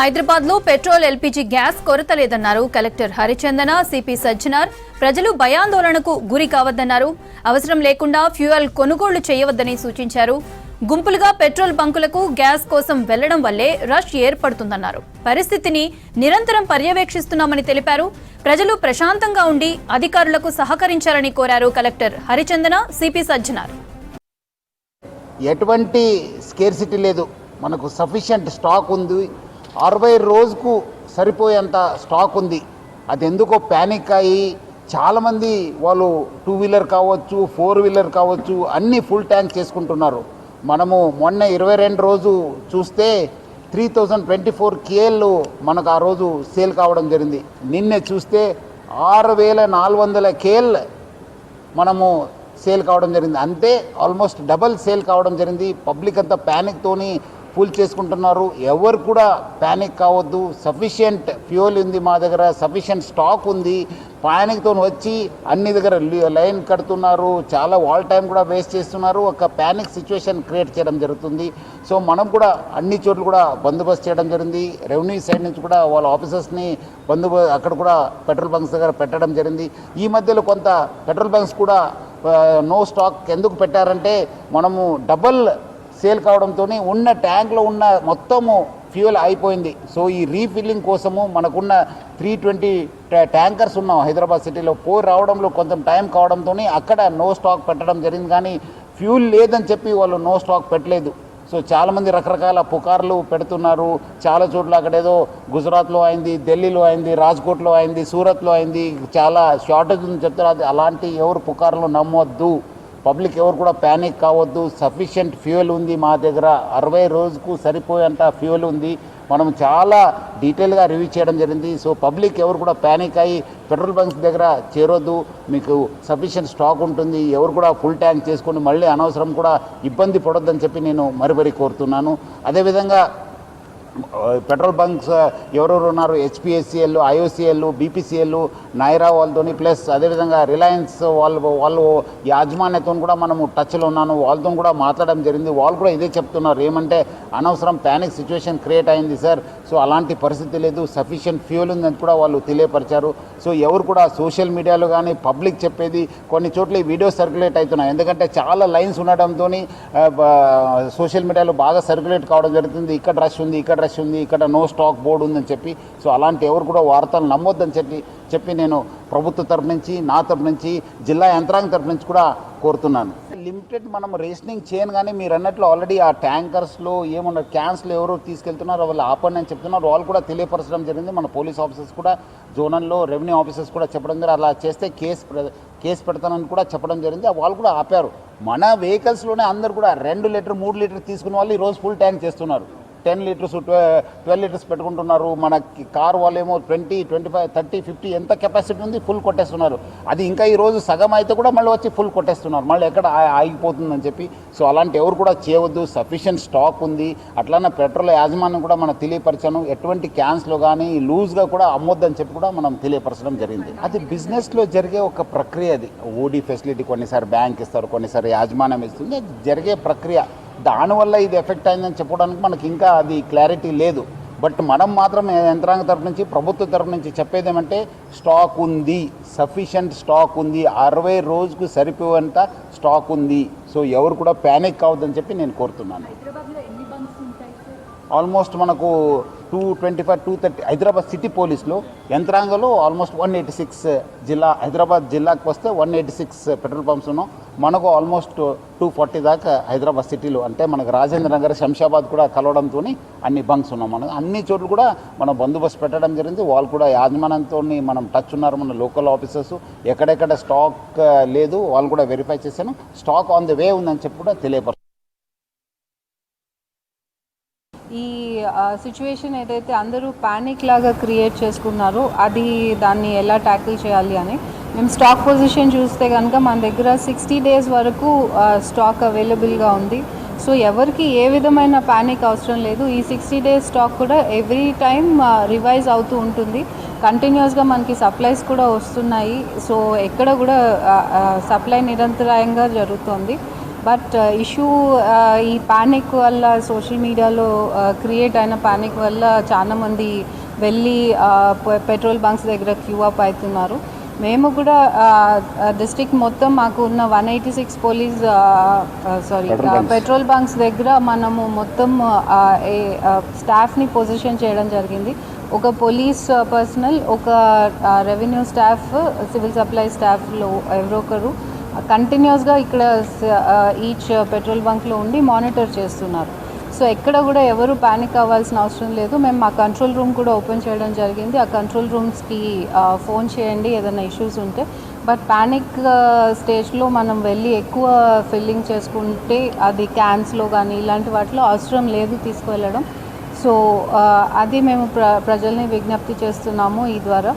హైదరాబాద్ లో petrol LPG gas కొరత లేదన్నారు కలెక్టర్ హరిచందన. సిపి సజ్జనార్ ప్రజలు భయాందోళనకు గురి కావద్దన్నారు. అవసరం లేకుండా ఫ్యూయల్ కొనుగోళ్లు చేయవద్దని సూచించారు. గుంపులుగా పెట్రోల్ బంకులకు గ్యాస్ కోసం వెళ్లడం వల్లే రష్ ఏర్పడుతుందన్నారు. పరిస్థితిని నిరంతరం పర్యవేక్షిస్తున్నామని తెలిపారు. ప్రజలు ప్రశాంతంగా ఉండి అధికారులకు సహకరించాలని కోరారు కలెక్టర్ హరిచందన, సిపి సజ్జనార్. ఎటువంటి స్కేర్సిటీ లేదు, మనకు సఫిషియంట్ స్టాక్ ఉంది. 60 రోజుకు సరిపోయేంత స్టాక్ ఉంది. అది ఎందుకో ప్యానిక్ అయ్యి చాలామంది వాళ్ళు 2 వీలర్ కావచ్చు, 4 వీలర్ కావచ్చు, అన్నీ ఫుల్ ట్యాంక్ చేసుకుంటున్నారు. మనము మొన్న 22 రోజు చూస్తే 3024 KL మనకు ఆ రోజు సేల్ కావడం జరిగింది. నిన్నే చూస్తే 6400 KL మనము సేల్ కావడం జరిగింది. అంతే ఆల్మోస్ట్ డబల్ సేల్ కావడం జరిగింది. పబ్లిక్ అంతా ప్యానిక్తోని ఫుల్ చేసుకుంటున్నారు. ఎవరు కూడా ప్యానిక్ కావద్దు. సఫిషియంట్ ఫ్యూయల్ ఉంది మా దగ్గర, సఫిషియంట్ స్టాక్ ఉంది. ప్యానిక్తో వచ్చి అన్ని దగ్గర లైన్ కడుతున్నారు, చాలా వాల్ టైం కూడా వేస్ట్ చేస్తున్నారు. ఒక ప్యానిక్ సిచ్యువేషన్ క్రియేట్ చేయడం జరుగుతుంది. సో మనం కూడా అన్ని చోట్ల కూడా బందోబస్తు చేయడం జరిగింది. రెవెన్యూ సైడ్ నుంచి కూడా వాళ్ళ ఆఫీసర్స్ని అక్కడ కూడా పెట్రోల్ బంక్స్ దగ్గర పెట్టడం జరిగింది. ఈ మధ్యలో కొంత పెట్రోల్ బంక్స్ కూడా నో స్టాక్ ఎందుకు పెట్టారంటే మనము డబల్ సేల్ కావడంతో ఉన్న ట్యాంక్లో ఉన్న మొత్తము ఫ్యూయల్ అయిపోయింది. సో ఈ రీఫిల్లింగ్ కోసము మనకున్న 320 ట్యాంకర్స్ ఉన్నాం హైదరాబాద్ సిటీలో. పోయి రావడంలో కొంచెం టైం కావడంతో అక్కడ నో స్టాక్ పెట్టడం జరిగింది. కానీ ఫ్యూల్ లేదని చెప్పి వాళ్ళు నో స్టాక్ పెట్టలేదు. సో చాలామంది రకరకాల పుకార్లు పెడుతున్నారు. చాలా చోట్ల అక్కడేదో గుజరాత్లో అయింది, ఢిల్లీలో అయింది, రాజ్కోట్లో అయింది, సూరత్లో అయింది, చాలా షార్టేజ్ ఉందని చెప్తారు. అలాంటి ఎవరు పుకార్లు నమ్మొద్దు. పబ్లిక్ ఎవరు కూడా ప్యానిక్ కావద్దు. సఫిషియంట్ ఫ్యూయల్ ఉంది మా దగ్గర. 60 రోజుకు సరిపోయేంత ఫ్యూయల్ ఉంది. మనం చాలా డీటెయిల్గా రివ్యూ చేయడం జరిగింది. సో పబ్లిక్ ఎవరు కూడా ప్యానిక్ అయ్యి పెట్రోల్ బంక్స్ దగ్గర చేరొద్దు. మీకు సఫిషియంట్ స్టాక్ ఉంటుంది. ఎవరు కూడా ఫుల్ ట్యాంక్ చేసుకొని మళ్ళీ అనవసరం కూడా ఇబ్బంది పడొద్దని చెప్పి నేను మరీ కోరుతున్నాను. అదేవిధంగా పెట్రోల్ బంక్స్ ఎవరెవరు ఉన్నారు, HPSCL, IOCL, BPCL, నైరా వాళ్ళతోని, ప్లస్ అదేవిధంగా రిలయన్స్ వాళ్ళు యాజమాన్యతో కూడా మనము టచ్లో ఉన్నాను. వాళ్ళతో కూడా మాట్లాడడం జరిగింది. వాళ్ళు కూడా ఇదే చెప్తున్నారు, ఏమంటే అనవసరం ప్యానిక్ సిచ్యువేషన్ క్రియేట్ అయింది సార్. సో అలాంటి పరిస్థితి లేదు, సఫిషియంట్ ఫ్యూయల్ ఉందని కూడా వాళ్ళు తెలియపరిచారు. సో ఎవరు కూడా సోషల్ మీడియాలో కానీ పబ్లిక్ చెప్పేది కొన్ని చోట్ల ఈ వీడియో సర్క్యులేట్ అవుతున్నాయి. ఎందుకంటే చాలా లైన్స్ ఉండడంతో సోషల్ మీడియాలో బాగా సర్క్యులేట్ కావడం జరుగుతుంది. ఇక్కడ రష్ ఉంది, ఇక్కడ నో స్టాక్ బోర్డు ఉందని చెప్పి. సో అలాంటి ఎవరు కూడా వార్తలు నమ్మొద్దని చెప్పి నేను ప్రభుత్వ తరఫు నుంచి, నా తరఫు నుంచి, జిల్లా యంత్రాంగం తరఫు నుంచి కూడా కోరుతున్నాను. లిమిటెడ్ మనం రేషనింగ్ చేయను. కానీ మీరు అన్నట్లు ఆల్రెడీ ఆ ట్యాంకర్స్లో ఏమన్నా క్యాన్స్లో ఎవరు తీసుకెళ్తున్నారో వాళ్ళు ఆపండి అని చెప్తున్నారు. వాళ్ళు కూడా తెలియపరచడం జరిగింది. మన పోలీస్ ఆఫీసర్స్ కూడా, జోనల్లో రెవెన్యూ ఆఫీసర్స్ కూడా చెప్పడం జరిగింది. అలా చేస్తే కేసు పెడతానని కూడా చెప్పడం జరిగింది. వాళ్ళు కూడా ఆపారు. మన వెహికల్స్లోనే అందరు కూడా 2 లీటర్ 3 లీటర్ తీసుకున్న వాళ్ళు ఈరోజు ఫుల్ ట్యాంక్ చేస్తున్నారు. 10 లీటర్స్ 12 లీటర్స్ పెట్టుకుంటున్నారు. మన కార్ వాళ్ళేమో 20, 25, 30, 50 ఎంత కెపాసిటీ ఉంది ఫుల్ కొట్టేస్తున్నారు. అది ఇంకా ఈరోజు సగం అయితే కూడా మళ్ళీ వచ్చి ఫుల్ కొట్టేస్తున్నారు. మళ్ళీ ఎక్కడ ఆగిపోతుందని చెప్పి. సో అలాంటి ఎవరు కూడా చేయవద్దు. సఫిషియంట్ స్టాక్ ఉంది. అట్లానే పెట్రోల్ యాజమాన్యం కూడా మనం తెలియపరచాను. ఎటువంటి క్యాన్స్లో కానీ లూజ్గా కూడా అమ్మొద్దని చెప్పి కూడా మనం తెలియపరచడం జరిగింది. అది బిజినెస్లో జరిగే ఒక ప్రక్రియ. అది ఓడీ ఫెసిలిటీ కొన్నిసారి బ్యాంక్ ఇస్తారు, కొన్నిసారి యాజమాన్యం ఇస్తుంది. అది జరిగే ప్రక్రియ. దానివల్ల ఇది ఎఫెక్ట్ అయిందని చెప్పడానికి మనకి ఇంకా అది క్లారిటీ లేదు. బట్ మనం మాత్రం యంత్రాంగ తరఫు నుంచి, ప్రభుత్వ తరఫు నుంచి చెప్పేది ఏమంటే స్టాక్ ఉంది, సఫిషియంట్ స్టాక్ ఉంది, 60 రోజుకు సరిపోయేంత స్టాక్ ఉంది. సో ఎవరు కూడా ప్యానిక్ కావద్దని చెప్పి నేను కోరుతున్నాను. ఆల్మోస్ట్ మనకు 225, 230 హైదరాబాద్ సిటీ పోలీసులో యంత్రాంగంలో ఆల్మోస్ట్ 186 హైదరాబాద్ జిల్లాకు వస్తే 186 పెట్రోల్ పంప్స్ ఉన్నాం. మనకు ఆల్మోస్ట్ 240 దాకా హైదరాబాద్ సిటీలో, అంటే మనకు రాజేంద్ర నగర్, శంషాబాద్ కూడా కలవడంతో అన్ని బంక్స్ ఉన్నాం. మనం అన్ని చోట్ల కూడా మనం బందోబస్తు పెట్టడం జరిగింది. వాళ్ళు కూడా యాజమాన్యంతో మనం టచ్ ఉన్నారు. మన లోకల్ ఆఫీసర్స్ ఎక్కడెక్కడ స్టాక్ లేదు వాళ్ళు కూడా వెరిఫై చేశాను. స్టాక్ ఆన్ ది వే ఉందని చెప్పి కూడా తెలియపరుస్తారు. ఈ సిచ్యువేషన్ ఏదైతే అందరూ ప్యానిక్ లాగా క్రియేట్ చేసుకున్నారో దాన్ని ఎలా ట్యాకిల్ చేయాలి అని మేము స్టాక్ పొజిషన్ చూస్తే కనుక మన దగ్గర 60 days వరకు స్టాక్ అవైలబుల్గా ఉంది. సో ఎవరికి ఏ విధమైన ప్యానిక్ అవసరం లేదు. ఈ 60 days స్టాక్ కూడా ఎవ్రీ టైం రివైజ్ అవుతూ ఉంటుంది. కంటిన్యూస్గా మనకి సప్లైస్ కూడా వస్తున్నాయి. సో ఎక్కడ కూడా సప్లై నిరంతరాయంగా జరుగుతుంది. బట్ ఇష్యూ ఈ ప్యానిక్ వల్ల సోషల్ మీడియాలో క్రియేట్ అయిన ప్యానిక్ వల్ల చాలామంది వెళ్ళి పెట్రోల్ బంక్స్ దగ్గర క్యూ అప్ అవుతున్నారు. మేము కూడా డిస్ట్రిక్ట్ మొత్తం మాకు ఉన్న 186 పోలీస్ పెట్రోల్ బంక్స్ దగ్గర మనము మొత్తం స్టాఫ్ని పొజిషన్ చేయడం జరిగింది. ఒక పోలీస్ పర్సనల్, ఒక రెవెన్యూ స్టాఫ్, సివిల్ సప్లై స్టాఫ్లో ఎవరో ఒకరు కంటిన్యూస్గా ఇక్కడ ఈచ్ పెట్రోల్ బంక్లో ఉండి మానిటర్ చేస్తున్నారు. సో ఎక్కడ కూడా ఎవరు ప్యానిక్ అవ్వాల్సిన అవసరం లేదు. మేము మా కంట్రోల్ రూమ్ కూడా ఓపెన్ చేయడం జరిగింది. ఆ కంట్రోల్ రూమ్స్కి ఫోన్ చేయండి ఏదైనా ఇష్యూస్ ఉంటే. బట్ ప్యానిక్ స్టేజ్లో మనం వెళ్ళి ఎక్కువ ఫిల్లింగ్ చేసుకుంటే అది క్యాన్స్లో కానీ ఇలాంటి వాటిలో అవసరం లేదు తీసుకువెళ్ళడం. సో అది మేము ప్రజల్ని విజ్ఞప్తి చేస్తున్నాము ఈ ద్వారా.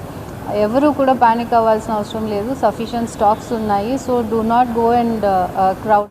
ఎవరు కూడా ప్యానిక్ అవ్వాల్సిన అవసరం లేదు. సఫిషియెంట్ స్టాక్స్ ఉన్నాయి. So do not go and crowd.